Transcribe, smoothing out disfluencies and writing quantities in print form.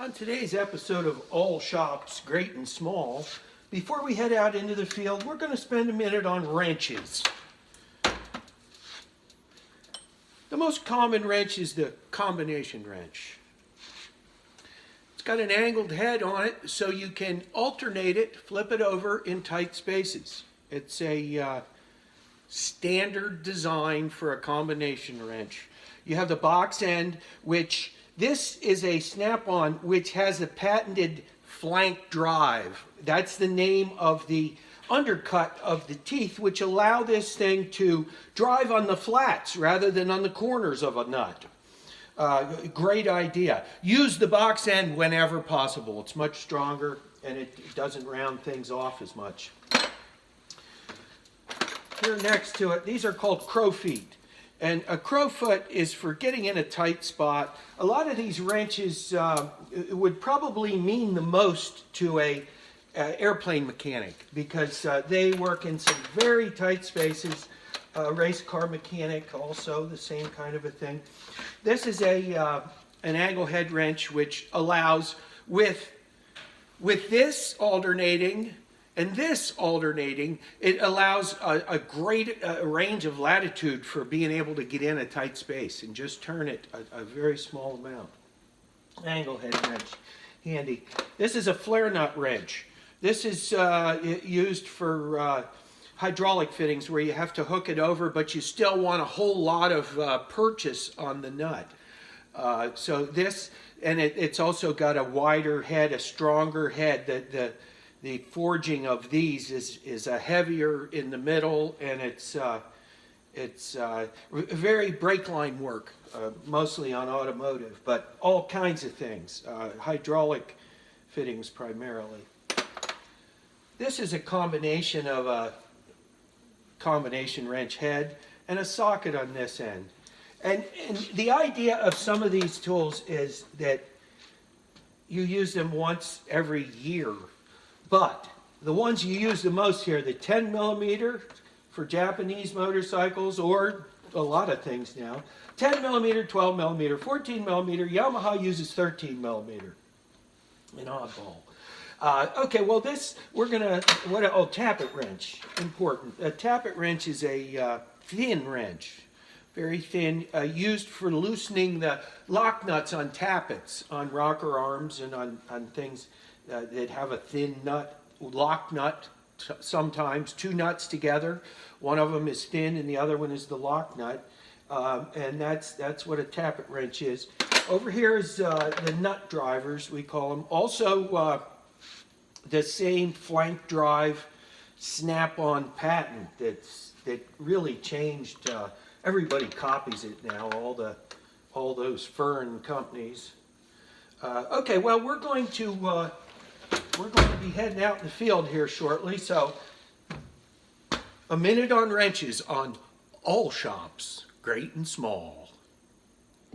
On today's episode of All Shops, Great and Small, before we head out into the field, we're going to spend a minute on wrenches. The most common wrench is the combination wrench. It's got an angled head on it so you can alternate it, flip it over in tight spaces. It's a standard design for a combination wrench. You have the box end, which this is a snap-on which has a patented flank drive. That's the name of the undercut of the teeth, which allow this thing to drive on the flats rather than on the corners of a nut. Great idea. Use the box end whenever possible. It's much stronger and it doesn't round things off as much. Here next to it, these are called crow feet. And a crow foot is for getting in a tight spot. A lot of these wrenches would probably mean the most to a airplane mechanic because they work in some very tight spaces. Race car mechanic also the same kind of a thing. This is an angle head wrench which allows with this alternating and this alternating, it allows a great range of latitude for being able to get in a tight space and just turn it a very small amount. Angle head wrench, handy. This is a flare nut wrench. This is used for hydraulic fittings where you have to hook it over, but you still want a whole lot of purchase on the nut. So this, and it's also got a wider head, a stronger head. The forging of these is heavier in the middle, and it's very brake line work, mostly on automotive, but all kinds of things, hydraulic fittings primarily. This is a combination of a combination wrench head and a socket on this end. And the idea of some of these tools is that you use them once every year. But the ones you use the most here, the 10 millimeter for Japanese motorcycles, or a lot of things now, 10 millimeter, 12 millimeter, 14 millimeter, Yamaha uses 13 millimeter, an oddball. Okay, well tappet wrench, important. A tappet wrench is a thin wrench, very thin, used for loosening the lock nuts on tappets, on rocker arms and on things that have a thin nut, lock nut, sometimes two nuts together. One of them is thin and the other one is the lock nut. And that's what a tappet wrench is. Over here is the nut drivers, we call them. Also, the same flank drive snap-on patent that really changed. Everybody copies it now. All those Fern companies. Okay, well we're going to be heading out in the field here shortly. So a minute on wrenches on All Shops, Great and Small.